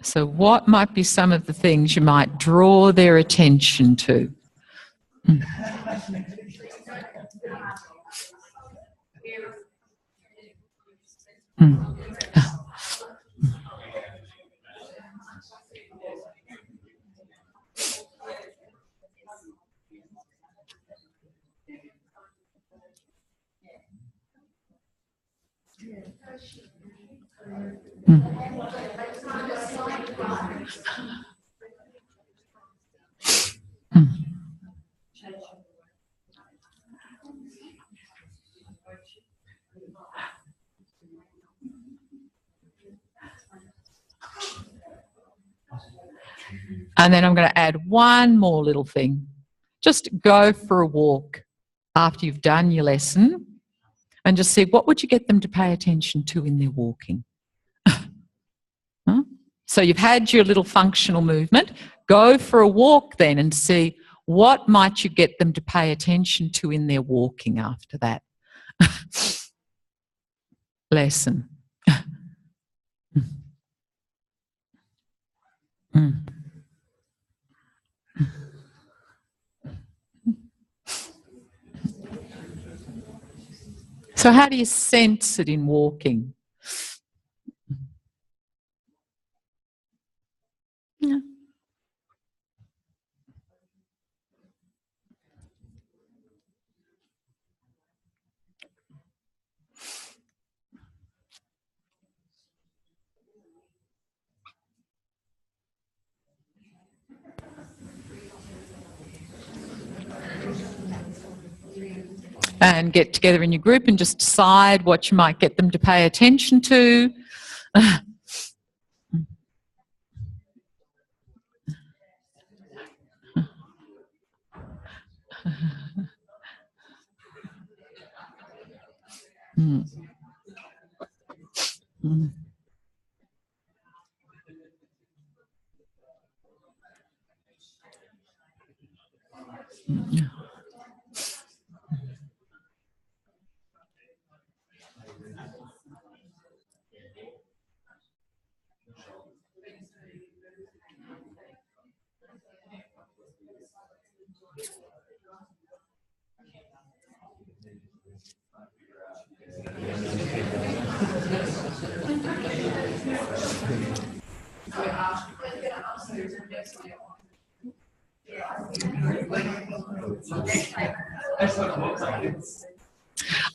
So what might be some of the things you might draw their attention to? And then I'm going to add one more little thing. Just go for a walk after you've done your lesson and just see what would you get them to pay attention to in their walking. Huh? So you've had your little functional movement. Go for a walk then and see what might you get them to pay attention to in their walking after that lesson. So how do you sense it in walking? Yeah. And get together in your group and just decide what you might get them to pay attention to.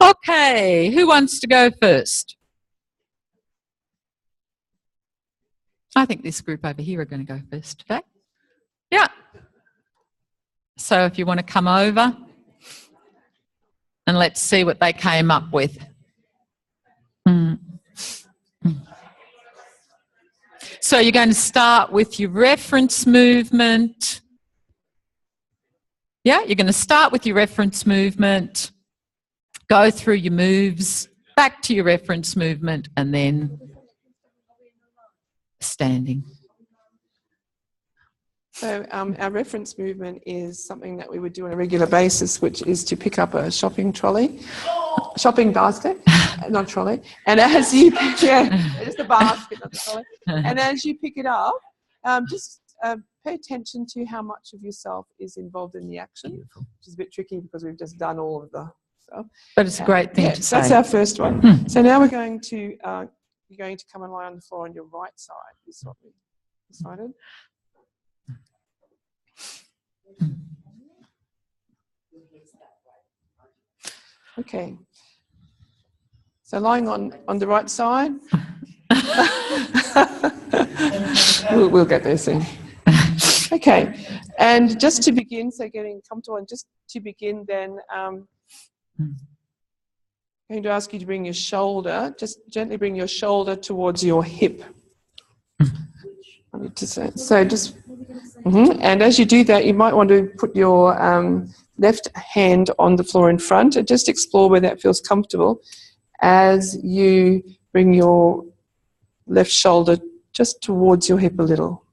Okay, who wants to go first? I think this group over here are going to go first today. Yeah. So if you want to come over and let's see what they came up with. So you're going to start with your reference movement. Yeah, you're going to start with your reference movement, go through your moves, back to your reference movement, and then standing. So our reference movement is something that we would do on a regular basis, which is to pick up a shopping basket, not trolley. And as you, just a basket, not a trolley. And as you pick it up, just pay attention to how much of yourself is involved in the action, which is a bit tricky because we've just done all of the stuff. But it's a great thing to say. That's our first one. So now we're going to, you're going to come and lie on the floor on your right side. This is what we decided. Okay. So lying on the right side. we'll get there soon. Okay. And just to begin, so getting comfortable, and just to begin then, I'm going to ask you to bring your shoulder, just gently bring your shoulder towards your hip. I need to say, so just, and as you do that, you might want to put your left hand on the floor in front and just explore where that feels comfortable as you bring your left shoulder just towards your hip a little.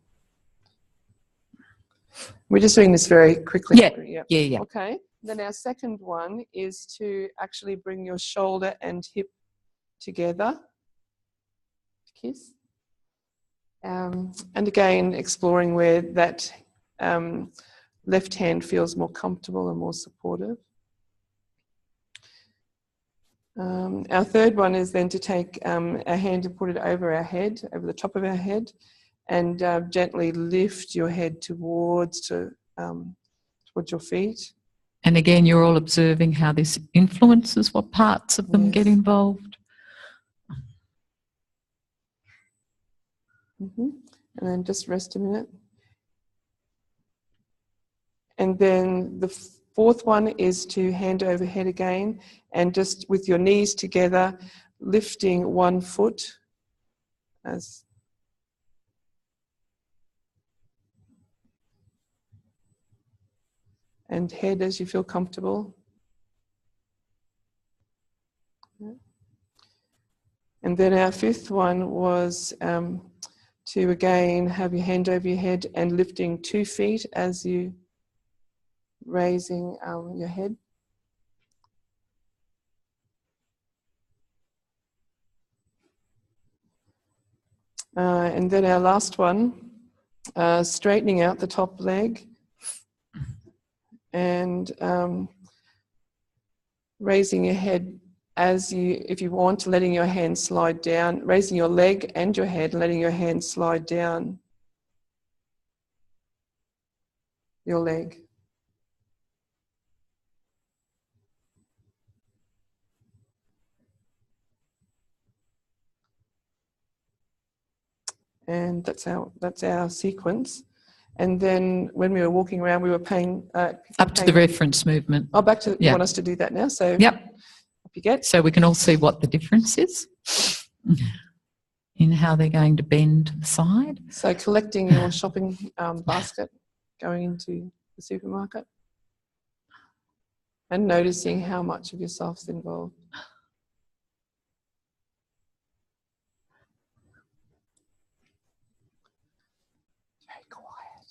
We're just doing this very quickly. Yeah. Okay. Then our second one is to actually bring your shoulder and hip together. Kiss. And again, exploring where that left hand feels more comfortable and more supportive. Our third one is then to take our hand and put it over our head, over the top of our head, and gently lift your head towards your feet. And again, you're all observing how this influences what parts of them get involved. And then just rest a minute. And then the fourth one is to hand over head again, and just with your knees together, lifting one foot and head as you feel comfortable. And then our fifth one was to again have your hand over your head and lifting 2 feet as you raising your head. And then our last one, straightening out the top leg and raising your head as you, if you want, letting your hand slide down, raising your leg and your head, letting your hand slide down your leg. And that's our sequence. And then when we were walking around, we were paying up to the reference movement. Oh, back to you want us to do that now? So yep. You get. So we can all see what the difference is in how they're going to bend to the side. So collecting your shopping basket, going into the supermarket, and noticing how much of yourself's involved. Very quiet.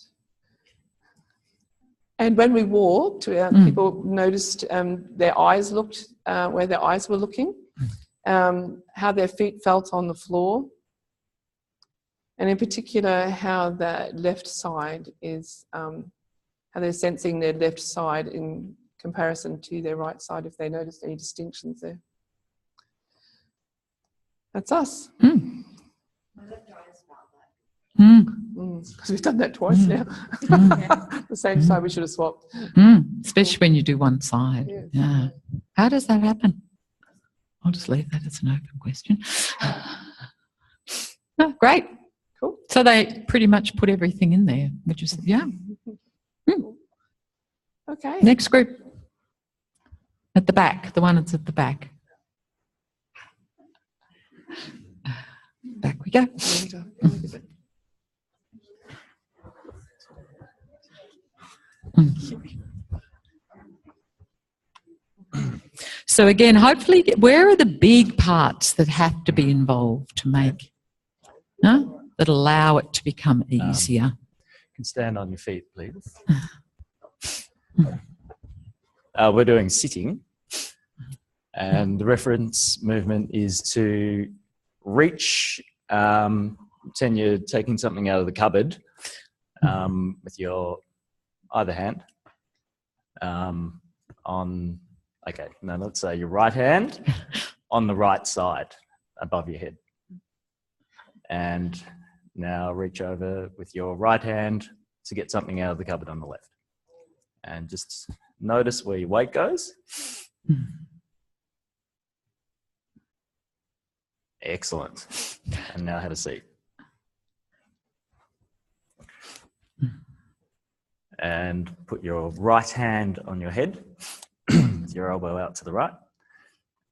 And when we walked, people noticed their eyes looked where their eyes were looking, how their feet felt on the floor, and in particular how the left side is, how they're sensing their left side in comparison to their right side, if they noticed any distinctions there. That's us. Because we've done that twice now. The same side we should have swapped. Especially when you do one side. Yes. Yeah. How does that happen? I'll just leave that as an open question. Oh, great. Cool. So they pretty much put everything in there, which is, Okay. Next group. At the back, the one that's at the back. Back we go. So again, hopefully, where are the big parts that have to be involved to make, that allow it to become easier? You can stand on your feet, please. We're doing sitting, and the reference movement is to reach, pretend you're taking something out of the cupboard with your either hand on, okay, no, let's say your right hand on the right side above your head. And now reach over with your right hand to get something out of the cupboard on the left. And just notice where your weight goes. Excellent. And now have a seat. And put your right hand on your head, with your elbow out to the right,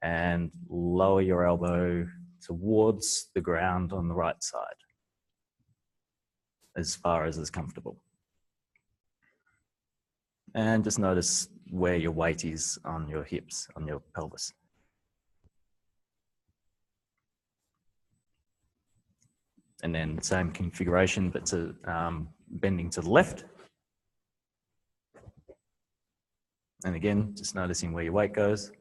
and lower your elbow towards the ground on the right side, as far as is comfortable. And just notice where your weight is on your hips, on your pelvis. And then same configuration, but to bending to the left. And again, just noticing where your weight goes.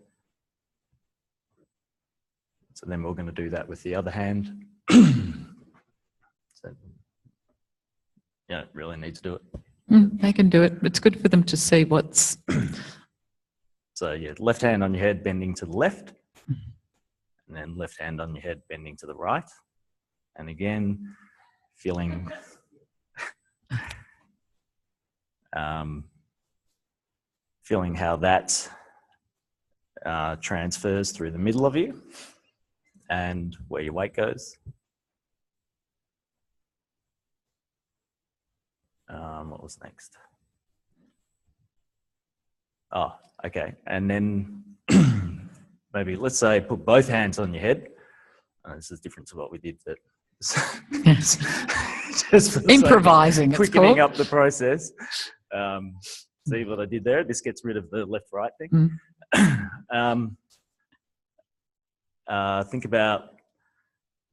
So then we're going to do that with the other hand. So You don't really need to do it. They can do it. It's good for them to see what's... So your left hand on your head bending to the left, and then left hand on your head bending to the right. And again, feeling feeling how that transfers through the middle of you and where your weight goes. What was next? Oh, okay. And then maybe, let's say, put both hands on your head. This is different to what we did, but Yes. just for the Improvising, sake of it's quickening called. up the process. See what I did there? This gets rid of the left-right thing. Think about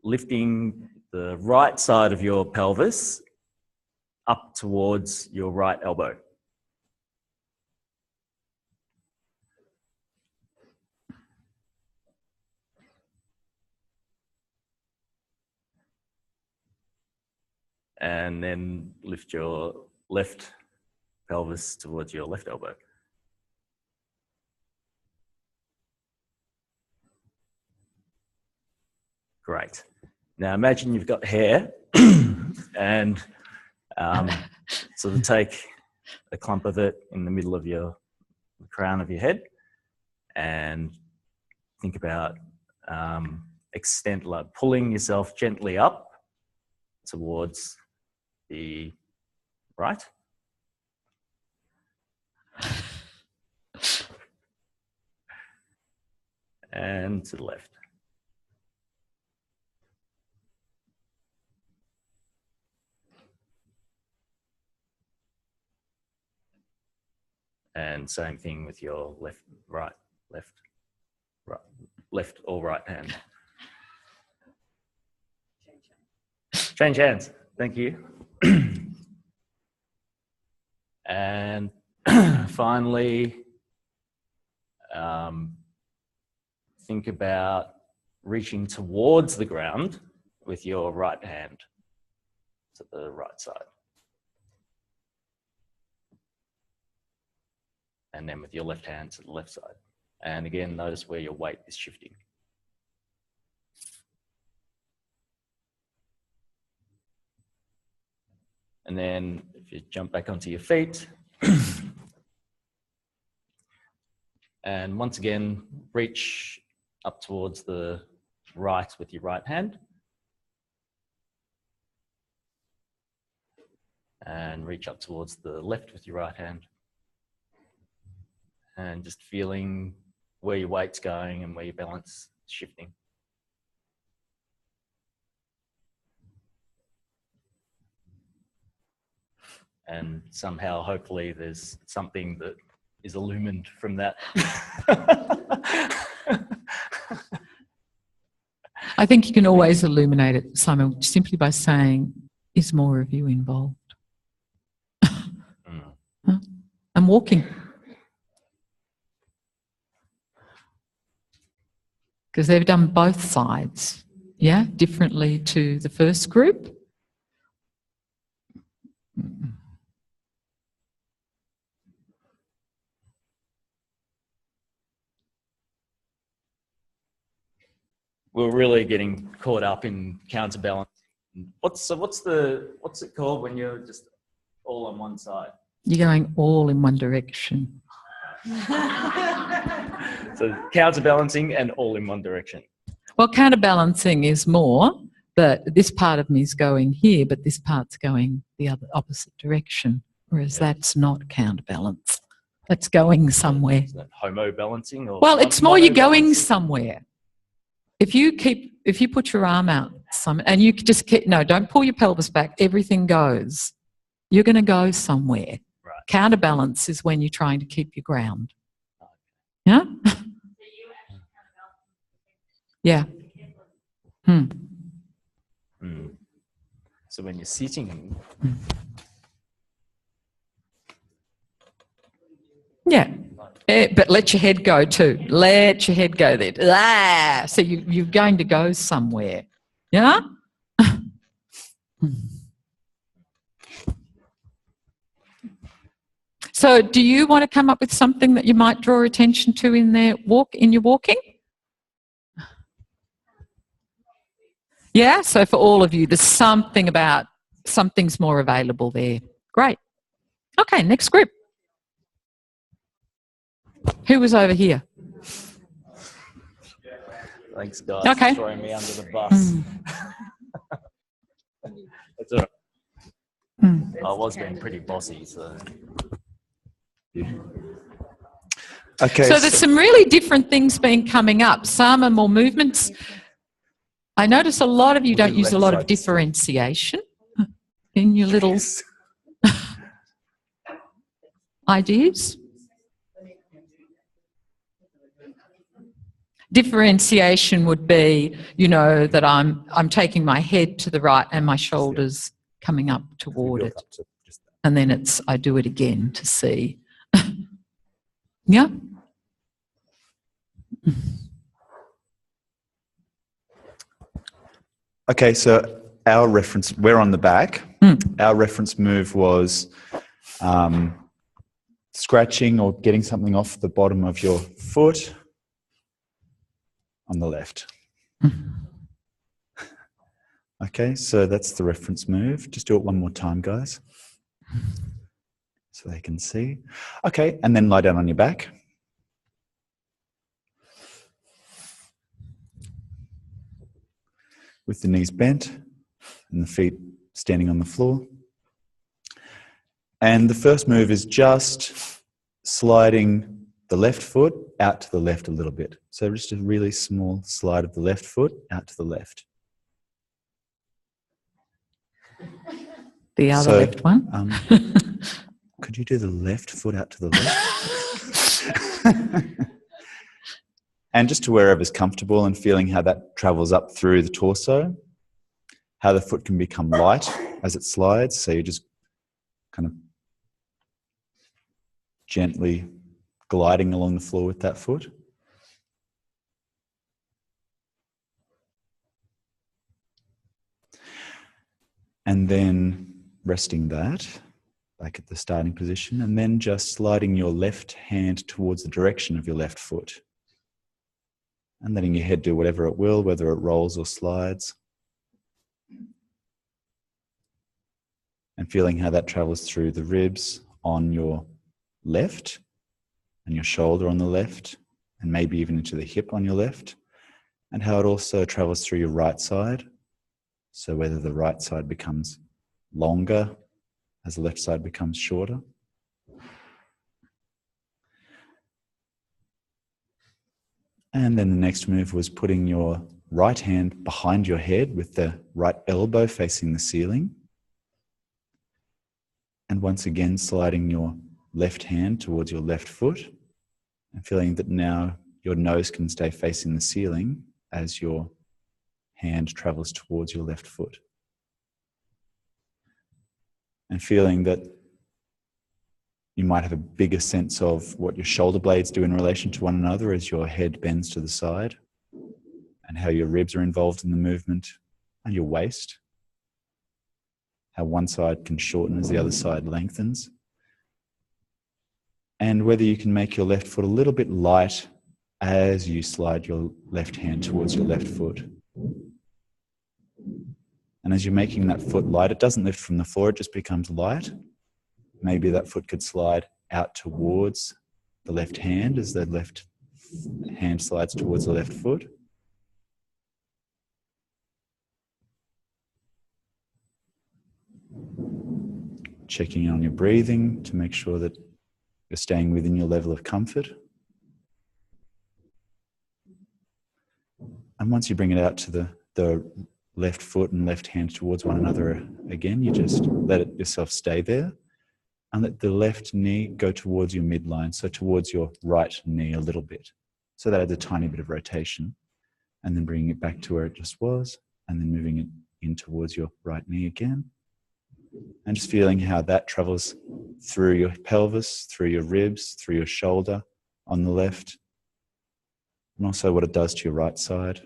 lifting the right side of your pelvis up towards your right elbow. And then lift your left pelvis towards your left elbow. Great. Now imagine you've got hair and sort of take a clump of it in the middle of the crown of your head and think about pulling yourself gently up towards the right. And to the left. And same thing with your left or right hand. Change hands. Thank you. And finally, think about reaching towards the ground with your right hand to the right side. And then with your left hand to the left side. And again, notice where your weight is shifting. And then if you jump back onto your feet, and once again, reach up towards the right with your right hand. And reach up towards the left with your right hand. And just feeling where your weight's going and where your balance is shifting. And somehow, hopefully, there's something that is illumined from that. I think you can always illuminate it, Simon, simply by saying, is more of you involved? Huh? I'm walking. Because they've done both sides, yeah, differently to the first group. We're really getting caught up in counterbalance. What's it called when you're just all on one side? You're going all in one direction. So counterbalancing and all in one direction. Well, counterbalancing is more that this part of me is going here, but this part's going the other opposite direction, whereas that's not counterbalance. That's going somewhere. Is that homo balancing? Or well, it's more you're going mono-balancing? somewhere. If you put your arm out and you just don't pull your pelvis back, everything goes. You're going to go somewhere. Right. Counterbalance is when you're trying to keep your ground. Yeah? Yeah. So when you're sitting, yeah. But let your head go too. Let your head go there. So you're going to go somewhere. Yeah? So do you want to come up with something that you might draw attention to in your walking? Yeah, so for all of you, there's something's more available there. Great. Okay, next group. Who was over here? Thanks, guys, Okay. for throwing me under the bus. That's all right. I was being pretty bossy, so. Okay. So there's some really different things coming up. Some are more movements. I notice a lot of you don't use a lot of differentiation in your little ideas. Differentiation would be, that I'm taking my head to the right and my shoulders coming up toward it. And then I do it again to see. Yeah? Okay, so we're on the back. Our reference move was scratching or getting something off the bottom of your foot on the left. Okay, so that's the reference move. Just do it one more time, guys, so they can see. Okay, and then lie down on your back. With the knees bent and the feet standing on the floor. And the first move is just sliding the left foot out to the left a little bit. So just a really small slide of the left foot out to the left. The other left one. Could you do the left foot out to the left? And just to wherever's comfortable and feeling how that travels up through the torso, how the foot can become light as it slides. So you're just kind of gently gliding along the floor with that foot. And then resting that back at the starting position, and then just sliding your left hand towards the direction of your left foot. And letting your head do whatever it will, whether it rolls or slides. And feeling how that travels through the ribs on your left, and your shoulder on the left, and maybe even into the hip on your left. And how it also travels through your right side. So whether the right side becomes longer as the left side becomes shorter. And then the next move was putting your right hand behind your head with the right elbow facing the ceiling. And once again, sliding your left hand towards your left foot and feeling that now your nose can stay facing the ceiling as your hand travels towards your left foot. And feeling that you might have a bigger sense of what your shoulder blades do in relation to one another as your head bends to the side, and how your ribs are involved in the movement, and your waist, how one side can shorten as the other side lengthens, and whether you can make your left foot a little bit light as you slide your left hand towards your left foot. And as you're making that foot light, it doesn't lift from the floor, it just becomes light. Maybe that foot could slide out towards the left hand as the left hand slides towards the left foot. Checking in on your breathing to make sure that you're staying within your level of comfort. And once you bring it out to the left foot and left hand towards one another again, you just let yourself stay there. And let the left knee go towards your midline, so towards your right knee a little bit. So that adds a tiny bit of rotation. And then bringing it back to where it just was, and then moving it in towards your right knee again. And just feeling how that travels through your pelvis, through your ribs, through your shoulder on the left. And also what it does to your right side.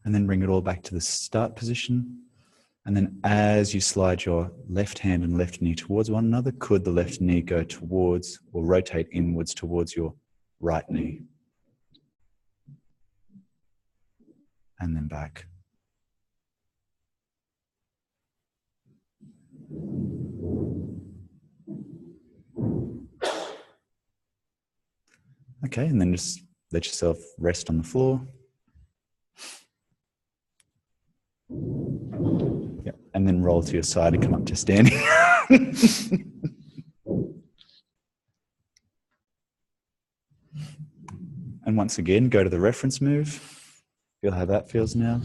And then bring it all back to the start position. And then as you slide your left hand and left knee towards one another, could the left knee go towards or rotate inwards towards your right knee? And then back. Okay, and then just let yourself rest on the floor. Yep. And then roll to your side and come up to standing. And once again, go to the reference move. Feel how that feels now.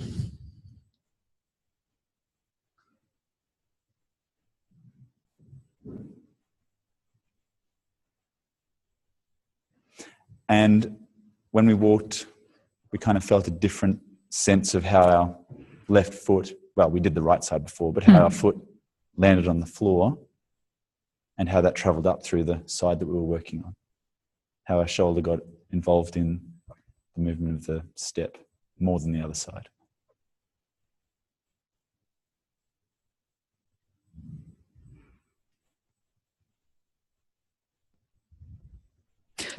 And when we walked, we kind of felt a different sense of how our left foot, well, we did the right side before, but how our foot landed on the floor and how that traveled up through the side that we were working on. How our shoulder got involved in the movement of the step more than the other side.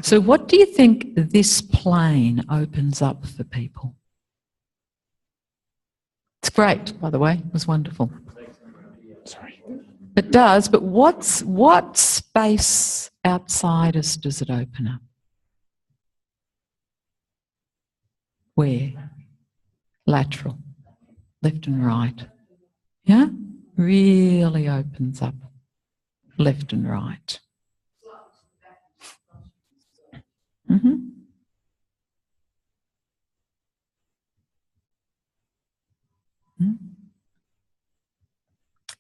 So what do you think this plane opens up for people? It's great, by the way. It was wonderful. Sorry. It does, but what space outside us does it open up? Where? Lateral, left and right. Yeah? Really opens up left and right. Mm-hmm.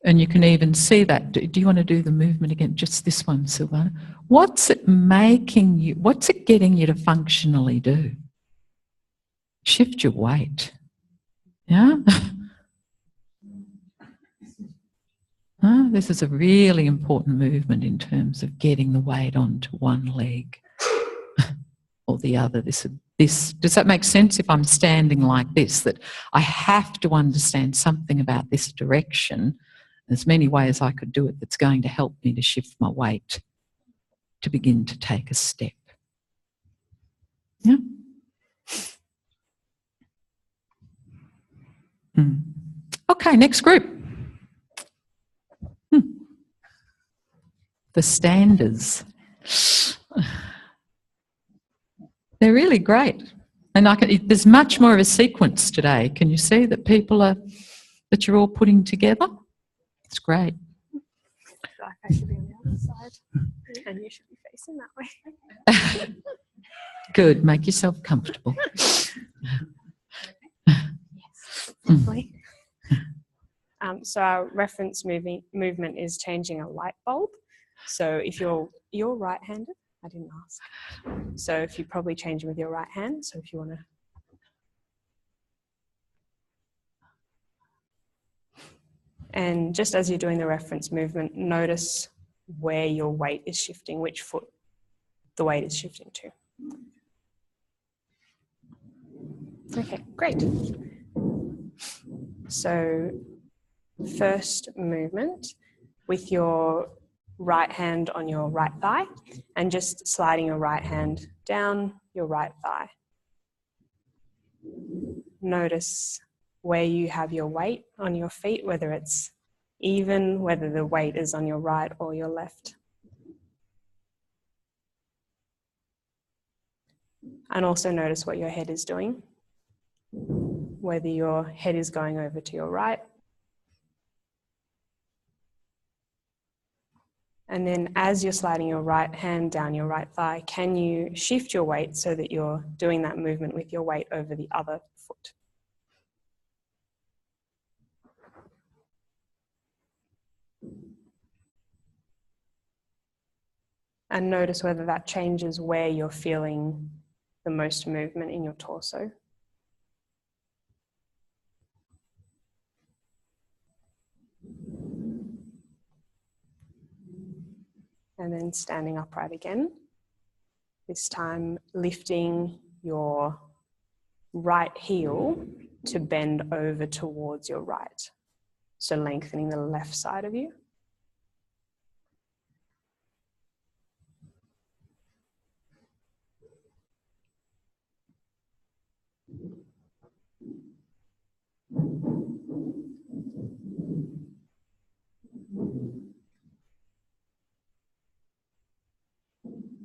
And you can even see that. Do you want to do the movement again? Just this one, Silvana. What's it making you, what's it getting you to functionally do? Shift your weight. Yeah? This is a really important movement in terms of getting the weight onto one leg or the other. This, does that make sense if I'm standing like this? That I have to understand something about this direction. There's many ways I could do it that's going to help me to shift my weight to begin to take a step. Yeah? Okay, next group. The standers. They're really great. And there's much more of a sequence today. Can you see that that you're all putting together? It's great. I should be on the other side, and you should be facing that way. Good. Make yourself comfortable. Yes, definitely. So our reference movement is changing a light bulb. So if you're right-handed, I didn't ask. So if you probably change with your right hand. So if you want to. And just as you're doing the reference movement, notice where your weight is shifting, which foot the weight is shifting to. Okay, great. So first movement with your right hand on your right thigh and just sliding your right hand down your right thigh. Notice where you have your weight on your feet, whether it's even, whether the weight is on your right or your left. And also notice what your head is doing, whether your head is going over to your right. And then as you're sliding your right hand down your right thigh, can you shift your weight so that you're doing that movement with your weight over the other foot? And notice whether that changes where you're feeling the most movement in your torso. And then standing upright again. This time lifting your right heel to bend over towards your right. So lengthening the left side of you.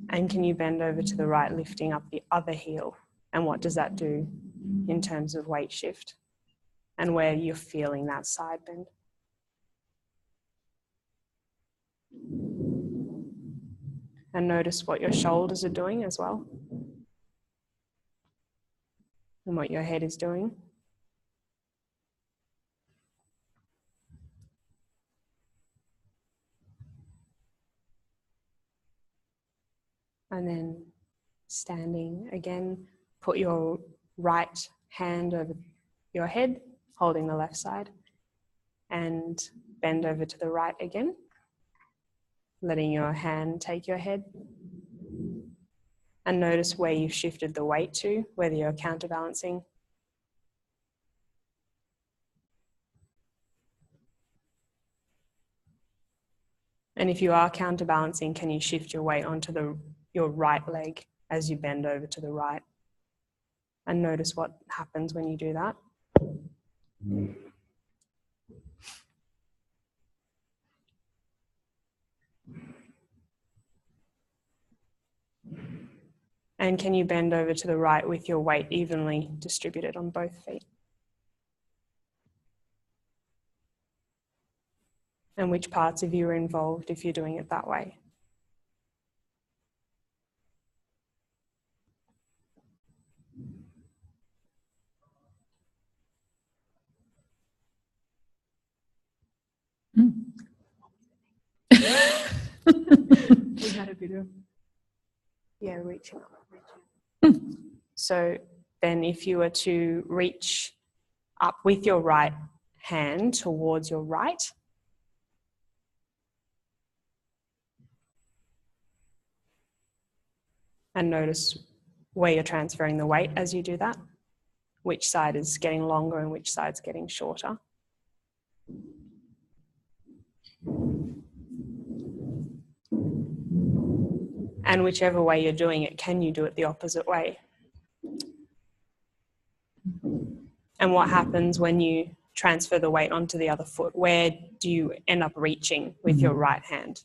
And can you bend over to the right, lifting up the other heel? And what does that do in terms of weight shift and where you're feeling that side bend? And notice what your shoulders are doing as well. And what your head is doing. And then standing again, put your right hand over your head, holding the left side, and bend over to the right again, letting your hand take your head. And notice where you've shifted the weight to, whether you're counterbalancing. And if you are counterbalancing, can you shift your weight onto your right leg as you bend over to the right? And notice what happens when you do that. And can you bend over to the right with your weight evenly distributed on both feet? And which parts of you are involved if you're doing it that way? We had a bit of, reaching up. So then if you were to reach up with your right hand towards your right, and notice where you're transferring the weight as you do that, which side is getting longer and which side's getting shorter. And whichever way you're doing it, can you do it the opposite way? And what happens when you transfer the weight onto the other foot? Where do you end up reaching with your right hand?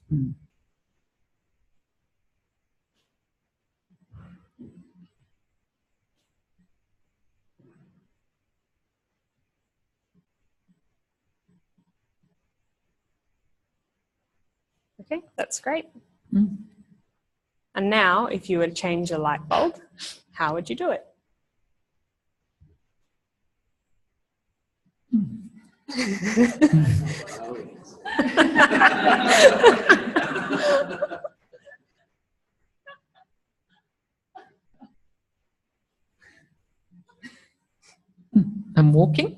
Okay, that's great. And now, if you were to change a light bulb, how would you do it? And walking?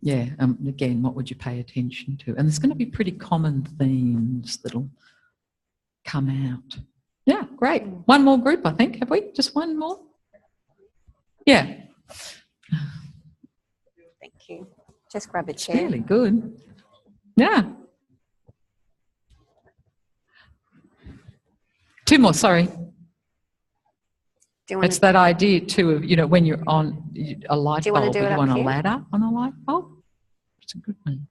Yeah, again, what would you pay attention to? And there's going to be pretty common themes that'll come out. Yeah, great. One more group, I think. Have we? Just one more? Yeah. Thank you. Just grab a chair. Really good. Yeah. Two more, sorry. It's that idea too of, when you're on a light bulb, are you on a ladder on a light bulb? It's a good one.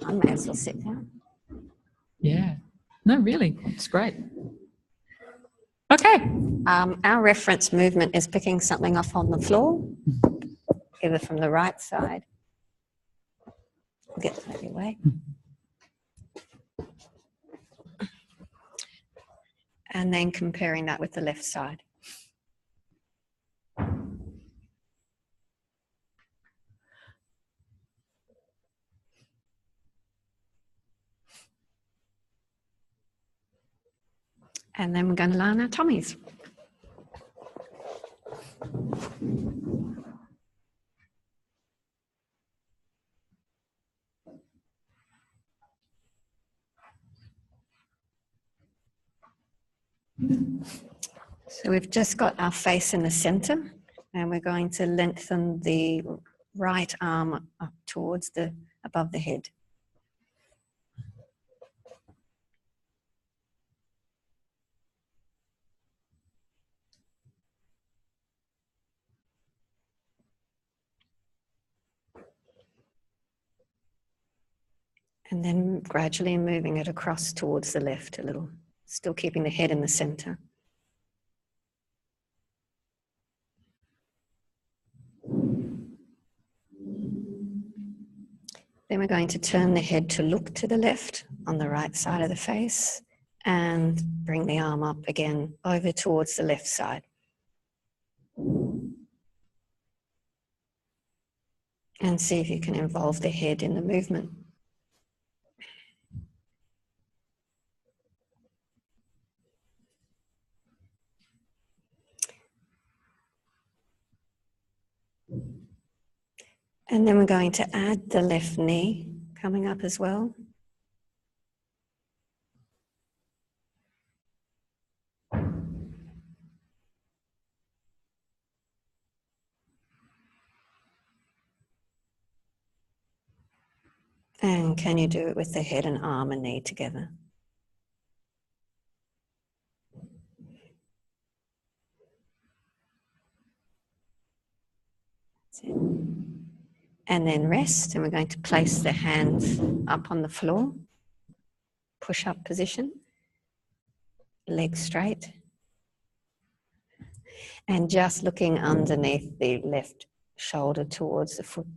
I may as well sit down. Yeah. No, really, it's great. Okay. Our reference movement is picking something up on the floor, either from the right side. I'll get that your way. And then comparing that with the left side. And then we're going to lie on our tummies. So we've just got our face in the center, and we're going to lengthen the right arm up towards the above the head. And then gradually moving it across towards the left a little, still keeping the head in the center. Then we're going to turn the head to look to the left on the right side of the face and bring the arm up again over towards the left side. And see if you can involve the head in the movement. And then we're going to add the left knee coming up as well. And can you do it with the head and arm and knee together? That's it. And then rest, and we're going to place the hands up on the floor, push-up position, legs straight, and just looking underneath the left shoulder towards the foot.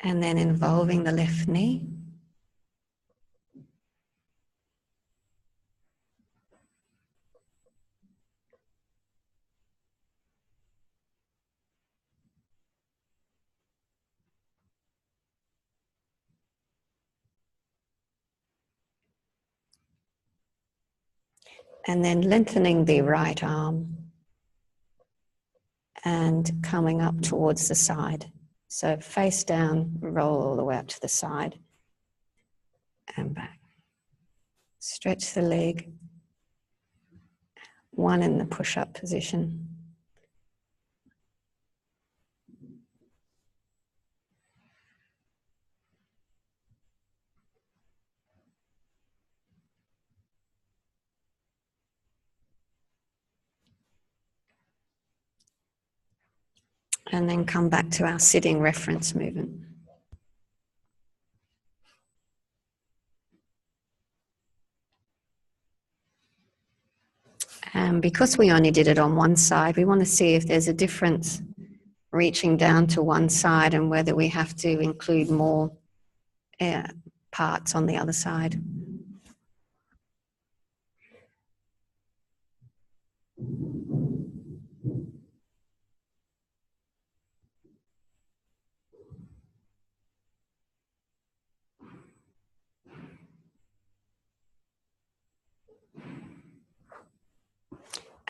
And then involving the left knee. And then lengthening the right arm and coming up towards the side. So face down, roll all the way up to the side and back. Stretch the leg, one in the push-up position. And then come back to our sitting reference movement. And because we only did it on one side, we want to see if there's a difference reaching down to one side and whether we have to include more parts on the other side.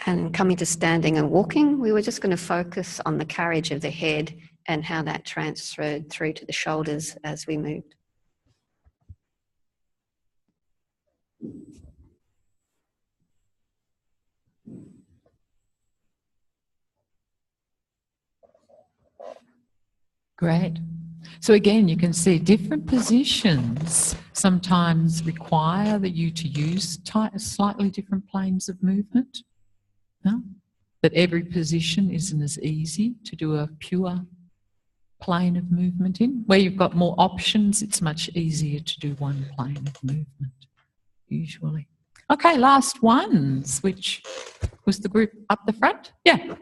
And coming to standing and walking, we were just going to focus on the carriage of the head and how that transferred through to the shoulders as we moved. Great. So again, you can see different positions sometimes require that you to use slightly different planes of movement. No? That every position isn't as easy to do a pure plane of movement in. Where you've got more options, it's much easier to do one plane of movement, usually. Okay, last ones, which was the group up the front. Yeah.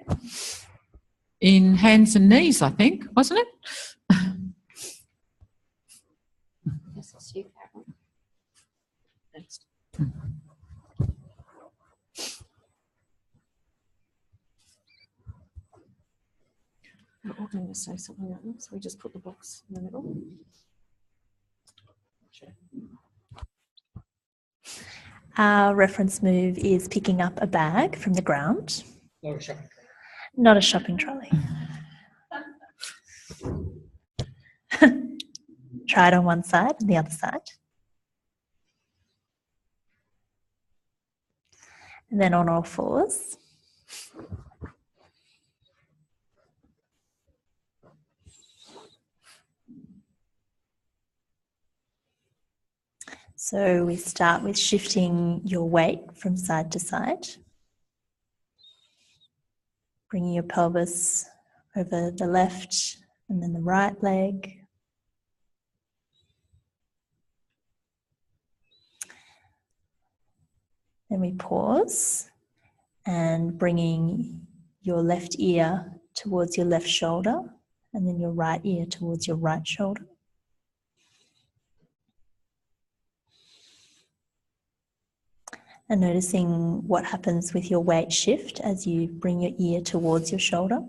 In hands and knees, I think, wasn't it? Yes, it's you, Carol. Next. We're all going to say something like that, so we just put the box in the middle. Our reference move is picking up a bag from the ground. Not a shopping trolley. Not a shopping trolley. Try it on one side and the other side. And then on all fours. So we start with shifting your weight from side to side. Bringing your pelvis over the left and then the right leg. Then we pause and bringing your left ear towards your left shoulder and then your right ear towards your right shoulder. And noticing what happens with your weight shift as you bring your ear towards your shoulder.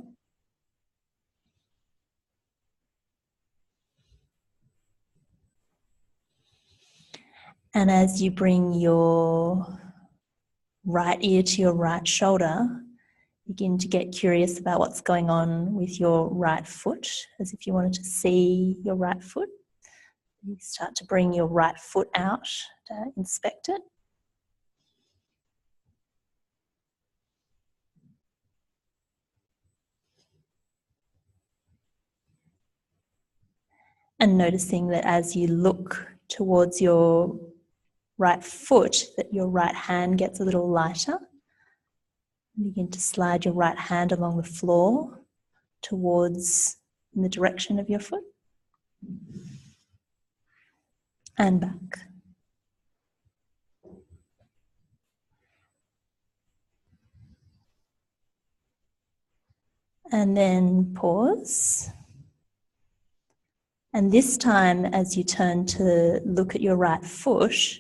And as you bring your right ear to your right shoulder, begin to get curious about what's going on with your right foot, as if you wanted to see your right foot. You start to bring your right foot out to inspect it. And noticing that as you look towards your right foot, that your right hand gets a little lighter. Begin to slide your right hand along the floor towards in the direction of your foot. And back. And then pause. And this time, as you turn to look at your right foot,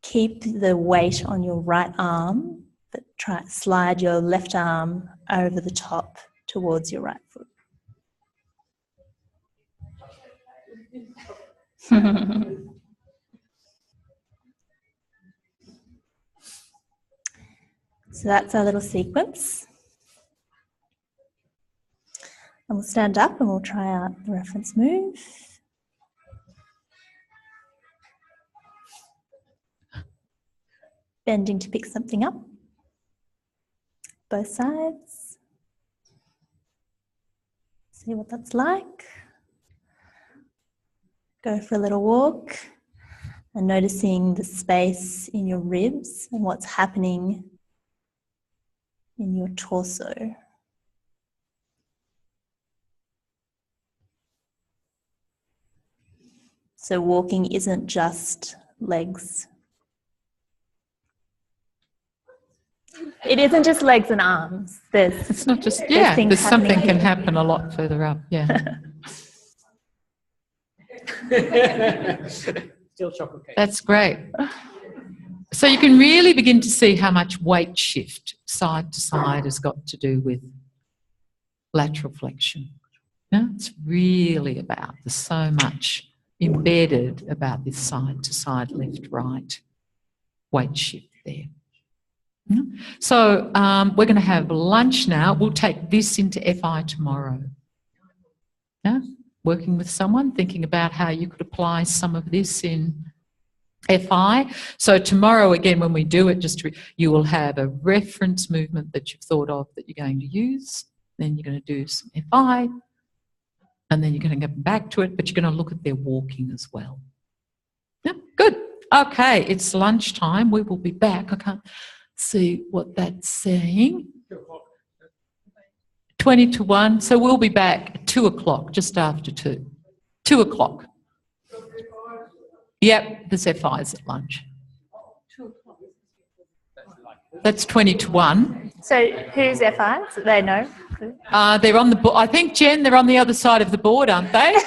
keep the weight on your right arm, but slide your left arm over the top towards your right foot. So that's our little sequence. And we'll stand up and we'll try out the reference move. Bending to pick something up. Both sides. See what that's like. Go for a little walk and noticing the space in your ribs and what's happening in your torso. So walking isn't just legs. It isn't just legs and arms. It's not just, there's something can happen a lot further up, yeah. Still chocolate cake. That's great. So you can really begin to see how much weight shift side to side has got to do with lateral flexion. Yeah? It's really about, there's so much embedded about this side to side, left, right, weight shift there. Yeah? So we're going to have lunch now. We'll take this into FI tomorrow. Yeah? Working with someone, thinking about how you could apply some of this in FI. So tomorrow, again, when we do it, you will have a reference movement that you've thought of that you're going to use. Then you're going to do some FI. And then you're going to go back to it, but you're going to look at their walking as well. Yeah, good. Okay, it's lunchtime. We will be back. I can't see what that's saying. 20 to 1. So we'll be back at 2 o'clock, just after 2. 2 o'clock. Yep, there's FIs at lunch. That's 20 to 1. So who's FIs? They know. They're on the board. I think, Jen, they're on the other side of the board, aren't they?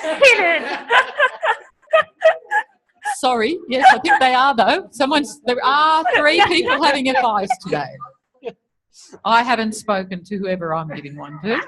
Sorry. Yes, I think they are, though. There are 3 people having FIs today. I haven't spoken to whoever I'm giving one to.